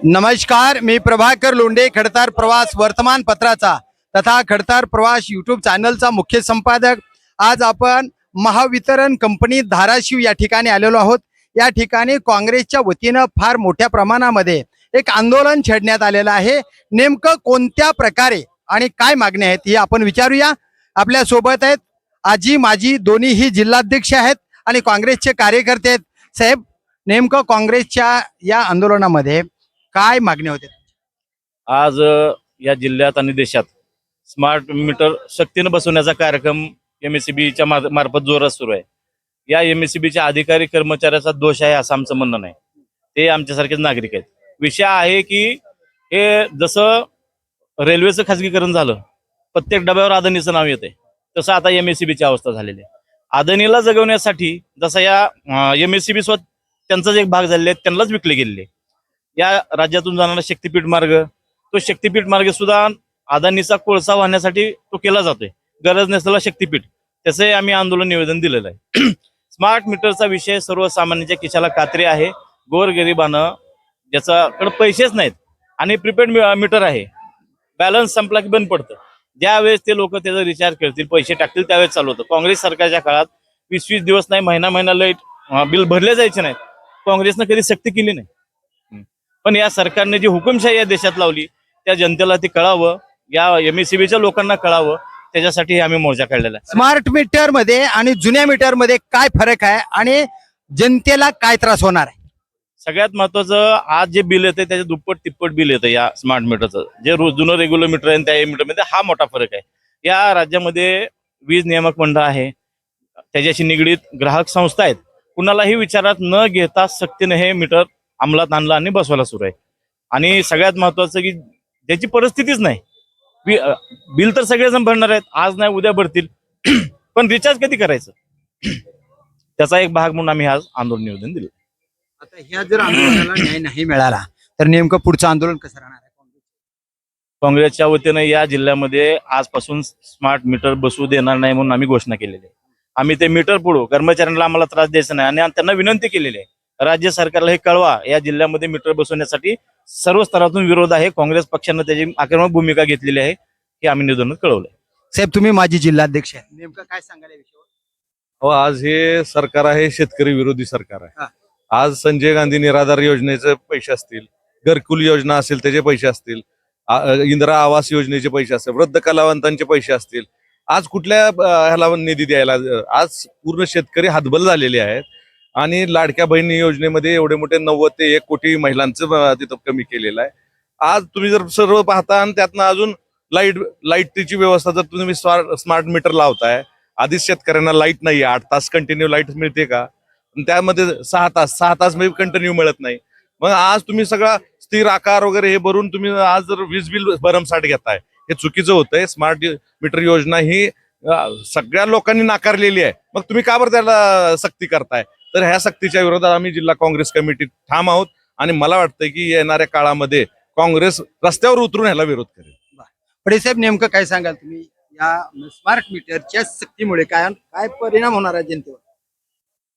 नमस्कार, मी प्रभाकर लोंढे, खडतार प्रवास वर्तमानपत्राचा तथा खडतार प्रवास यूट्यूब चॅनलचा मुख्य संपादक. आज आपण महावितरण कंपनी धाराशिव या ठिकाणी आलेलो आहोत. या ठिकाणी काँग्रेसच्या वतीनं फार मोठ्या प्रमाणामध्ये एक आंदोलन छेडण्यात आलेलं आहे. नेमकं कोणत्या प्रकारे आणि काय मागण्या आहेत हे आपण विचारूया. आपल्या सोबत आहेत आजी माजी दोन्हीही जिल्हाध्यक्ष आहेत आणि काँग्रेसचे कार्यकर्ते आहेत. साहेब, नेमकं काँग्रेसच्या या आंदोलनामध्ये काय मागण्या होत्या? आज या जिल्ह्यात आणि देशात स्मार्ट मीटर शक्तीनं बसवण्याचा कार्यक्रम MSEBच्या मार्फत जोरात सुरू आहे. या MSEBच्या अधिकारी कर्मचाऱ्याचा दोष आहे असं आमचं म्हणणं नाही. ते आमच्यासारखेच नागरिक आहेत. विषय आहे की हे जसं रेल्वेचं खाजगीकरण झालं, प्रत्येक डब्यावर अदानीचं नाव येते, तसं आता MSEBची अवस्था झालेली आहे. अदानीला जगवण्यासाठी जसं या MSEB स्वतः त्यांचाच एक भाग झालेले आहेत, त्यांनाच विकले गेलेले. या राज्यातून जाणारा शक्तीपीठ मार्ग, तो शक्तीपीठ मार्ग सुद्धा अदानीचा कोळसा वाहण्यासाठी तो केला जातोय. गरज नसलेला शक्तीपीठ, त्याचे आम्ही आंदोलन निवेदन दिलेलं आहे. स्मार्ट मीटरचा विषय सर्वसामान्यांच्या खिशाला कात्री आहे. गोरगरिबानं ज्याच्याकडे पैसेच नाहीत आणि प्रीपेड मीटर आहे, बॅलन्स संपला की बंद पडतं. ज्यावेळेस ते लोक त्याचा रिचार्ज करतील, पैसे टाकतील, त्यावेळेस चालू होतं. काँग्रेस सरकारच्या काळात 20-20 दिवस नाही, महिना लाईट बिल भरले जायचे नाहीत. काँग्रेसनं कधी सक्ती केली नाही. पण या सरकारने जी हुकुमशाही या देशात लावली त्या जनतेला ती कळावं, या MSEBच्या लोकांना कळावं, त्याच्यासाठी आम्ही मोर्चा काढलेला आहे. स्मार्ट मीटर मध्ये आणि जुन्या मीटर मध्ये काय फरक आहे आणि जनतेला काय त्रास होणार आहे? सगळ्यात महत्वाचं, आज जे बिल येते त्याच्या दुप्पट तिप्पट बिल येतं या स्मार्ट मीटरचं. जे जुनं रेग्युलर मीटर आहे त्या मीटरमध्ये हा मोठा फरक आहे. या राज्यामध्ये वीज नियामक मंडळ आहे, त्याच्याशी निगडीत ग्राहक संस्था आहेत. कुणालाही विचारात न घेता सक्तीने हे मीटर अंमलात आणलं आणि बसवायला सुरू आहे. आणि सगळ्यात महत्वाचं की ज्याची परिस्थितीच नाही, बिल तर सगळेजण भरणार आहेत, आज नाही उद्या भरतील, पण रिचार्ज कधी करायचं, त्याचा एक भाग म्हणून आम्ही आज आंदोलन निवेदन दिलं. आता ह्या जर आंदोलनाला न्याय नाही मिळाला तर नेमकं पुढचं आंदोलन कसं राहणार आहे? काँग्रेसच्या वतीनं या जिल्ह्यामध्ये आजपासून स्मार्ट मीटर बसवू देणार नाही म्हणून आम्ही घोषणा केलेली आहे. आम्ही ते मीटर पुढू, कर्मचाऱ्यांना आम्हाला त्रास द्यायचा नाही आणि त्यांना विनंती केलेली आहे, राज्य सरकारला हे कळवा, या जिल्ह्यामध्ये मीटर बसवण्यासाठी सर्व स्तरातून विरोध आहे. काँग्रेस पक्षानं त्याची आक्रमक भूमिका घेतलेली आहे, हे आम्ही निवेदनात कळवलंय. साहेब, तुम्ही माजी जिल्हाध्यक्ष आहे, नेमकं काय सांगाल या विषयावर? हो, आज हे सरकार आहे शेतकरी विरोधी सरकार आहे. आज संजय गांधी निराधार योजनेचे पैसे असतील, घरकुल योजना असेल त्याचे पैसे असतील, इंदिरा आवास योजनेचे पैसे असतील, वृद्ध कलावंतांचे पैसे असतील, आज कुठल्या ह्याला निधी द्यायला? आज पूर्ण शेतकरी हातबल झालेले आहेत. आणि लाडक्या बहिणी योजनेमध्ये एवढे मोठे 90 ते 1 कोटी महिलांचं तिथं कमी केलेलं आहे. आज तुम्ही जर सर्व पाहता आणि त्यातनं अजून लाईटची व्यवस्था जर तुम्ही स्मार्ट मीटर लावताय, आधीच शेतकऱ्यांना लाईट नाही, 8 तास कंटिन्यू लाईट मिळते का? त्यामध्ये 6 तास कंटिन्यू मिळत नाही. मग आज तुम्ही सगळा स्थिर आकार वगैरे हे भरून तुम्ही आज जर वीज बिल भरमसाठ घेताय, हे चुकीचं होतंय. स्मार्ट मीटर योजना ही सगळ्या लोकांनी नाकारलेली आहे. मग तुम्ही का बरं त्याला सक्ती करताय? तर ह्या सक्तीच्या विरोधात आम्ही जिल्हा काँग्रेस कमिटी ठाम आहोत आणि मला वाटतं की येणाऱ्या काळामध्ये काँग्रेस रस्त्यावर उतरून ह्याला विरोध करेल. पडे साहेब, नेमकं काय सांगाल तुम्ही? या स्मार्ट मीटरच्या सक्तीमुळे काय काय परिणाम होणार आहे जनतेवर?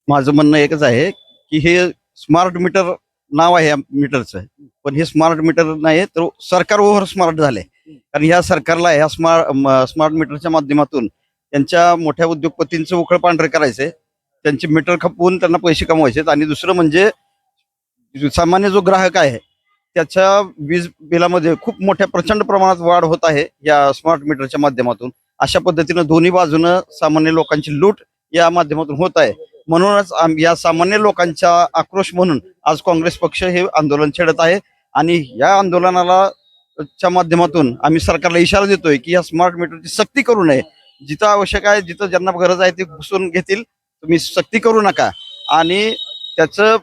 माझं म्हणणं एकच आहे की हे स्मार्ट मीटर नाव आहे या मीटरचं, पण हे स्मार्ट मीटर नाही तर सरकार ओव्हर स्मार्ट झाले. कारण ह्या सरकारला ह्या स्मार्ट मीटरच्या माध्यमातून त्यांच्या मोठ्या उद्योगपतींचं उकळ पांढरे करायचंय, त्यांचे मीटर खपवून त्यांना पैसे कमवायचे. आणि दुसरं म्हणजे सामान्य जो ग्राहक आहे त्याच्या वीज बिलामध्ये खूप मोठ्या प्रचंड प्रमाणात वाढ होत आहे या स्मार्ट मीटरच्या माध्यमातून. अशा पद्धतीनं दोन्ही बाजूनं सामान्य लोकांची लूट या माध्यमातून होत आहे. म्हणूनच या सामान्य लोकांचा आक्रोश म्हणून आज काँग्रेस पक्ष हे आंदोलन छेडत आहे. आणि या आंदोलनाला च्या माध्यमातून आम्ही सरकारला इशारा देतोय की या स्मार्ट मीटरची सक्ती करू नये. जिथं आवश्यक आहे, जिथं ज्यांना गरज आहे ते घुसून घेतील, तुम्ही सक्ती करू नका. आणि त्याचं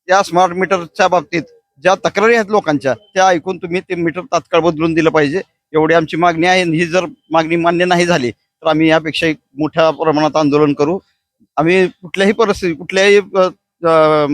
या स्मार्ट मीटरच्या बाबतीत ज्या तक्रारी आहेत लोकांच्या त्या ऐकून तुम्ही ते मीटर तात्काळ बदलून दिलं पाहिजे, एवढी आमची मागणी आहे. ही जर मागणी मान्य नाही झाली तर आम्ही यापेक्षा मोठ्या प्रमाणात आंदोलन करू. आम्ही कुठल्याही परिस्थितीत कुठल्याही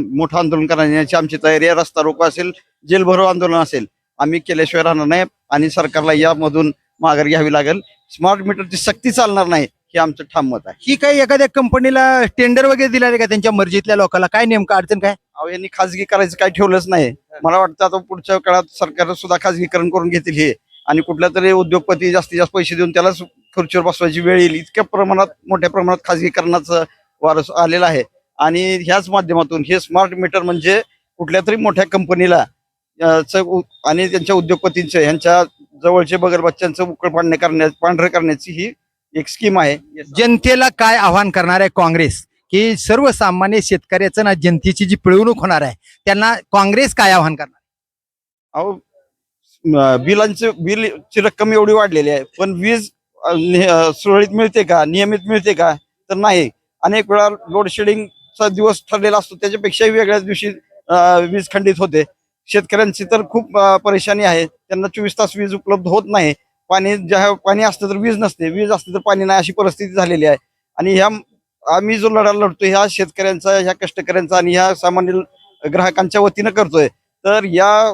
मोठं आंदोलन करण्याची आमची तयारी आहे. रस्ता रोको असेल, जेल भरो आंदोलन असेल, आम्ही केल्याशिवाय राहणार नाही. आणि सरकारला यामधून माघार घ्यावी लागेल. स्मार्ट मीटरची सक्ती चालणार नाही हे आमचं ठाम मत आहे. ही काही एखाद्या कंपनीला टेंडर वगैरे दिला का त्यांच्या मर्जीतल्या लोकांना? काय नेमकं अडचण काय? अहो यांनी खाजगी करायचं काय ठेवलंच नाही. मला वाटतं आता पुढच्या काळात सरकार सुद्धा खाजगीकरण करून घेतील हे, आणि कुठल्या तरी उद्योगपती जास्तीत जास्त पैसे देऊन त्यालाच खुर्चीवर बसवायची वेळ येईल. इतक्या प्रमाणात मोठ्या प्रमाणात खाजगीकरणाचं वारस आलेला आहे. आणि ह्याच माध्यमातून हे स्मार्ट मीटर म्हणजे कुठल्या तरी मोठ्या कंपनीला आणि त्यांच्या उद्योगपतींचे ह्यांच्या जवळचे बगरबच्च्यांचं उकळ पांढरं करण्याची ही एक स्कीम आहे. जनतेला काय आव्हान करणार आहे काँग्रेस, की सर्वसामान्य शेतकऱ्याचं ना जनतेची जी पिळवणूक होणार आहे त्यांना काँग्रेस काय आव्हान करणार? अहो बिलची रक्कम एवढी वाढलेली आहे, पण वीज सुरळीत मिळते का, नियमित मिळते का? तर नाही. अनेक वेळा लोड शेडिंगचा दिवस ठरलेला असतो, त्याच्यापेक्षाही वेगळ्याच दिवशी वीज खंडित होते. शेतकऱ्यांची तर खूप परेशानी आहे. त्यांना 24 तास वीज उपलब्ध होत नाही. पाणी असतं तर वीज नसते, वीज असते तर पाणी नाही, अशी परिस्थिती झालेली आहे. आणि आम्ही जो लढा लढतो ह्या शेतकऱ्यांचा, ह्या कष्टकऱ्यांचा आणि ह्या सामान्य ग्राहकांच्या वतीनं करतोय. तर या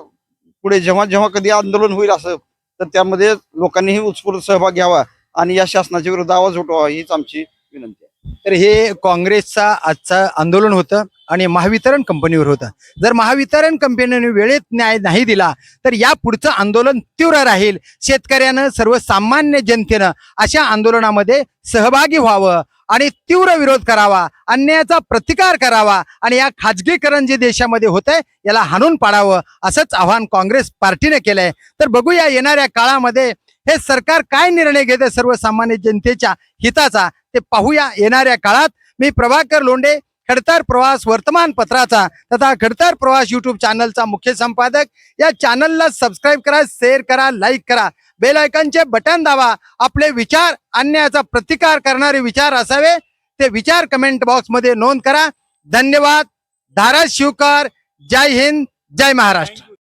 पुढे जेव्हा जेव्हा कधी आंदोलन होईल असं, तर त्यामध्ये लोकांनीही उत्स्फूर्त सहभाग घ्यावा आणि या शासनाच्या विरुद्ध आवाज उठवावा, हीच आमची विनंती आहे. तर हे काँग्रेसचा आजचं आंदोलन होतं आणि महावितरण कंपनीवर होतं. जर महावितरण कंपनीने वेळेत न्याय नाही दिला तर या पुढचं आंदोलन तीव्र राहील. शेतकऱ्यानं, सर्वसामान्य जनतेनं अशा आंदोलनामध्ये सहभागी व्हावं आणि तीव्र विरोध करावा, अन्यायाचा प्रतिकार करावा आणि या खाजगीकरण जे देशामध्ये होतंय याला हाणून पाडावं, असंच आव्हान काँग्रेस पार्टीने केलंय. तर बघूया येणाऱ्या काळामध्ये हे सरकार काय निर्णय घेते सर्वसामान्य जनतेच्या हिताचा, ते पाहूया येणाऱ्या काळात. मी प्रभाकर लोंढे, खडतर प्रवास वर्तमानपत्राचा तथा खडतर प्रवास युट्यूब चॅनलचा मुख्य संपादक. या चॅनलला सबस्क्राईब करा, शेअर करा, लाईक करा, बेल आयकॉनचे बटन दाबा. आपले विचार, अन्यायाचा प्रतिकार करणारे विचार असावे ते विचार कमेंट बॉक्स मध्ये नोंद करा. धन्यवाद. धाराशिवकर. जय हिंद, जय महाराष्ट्र.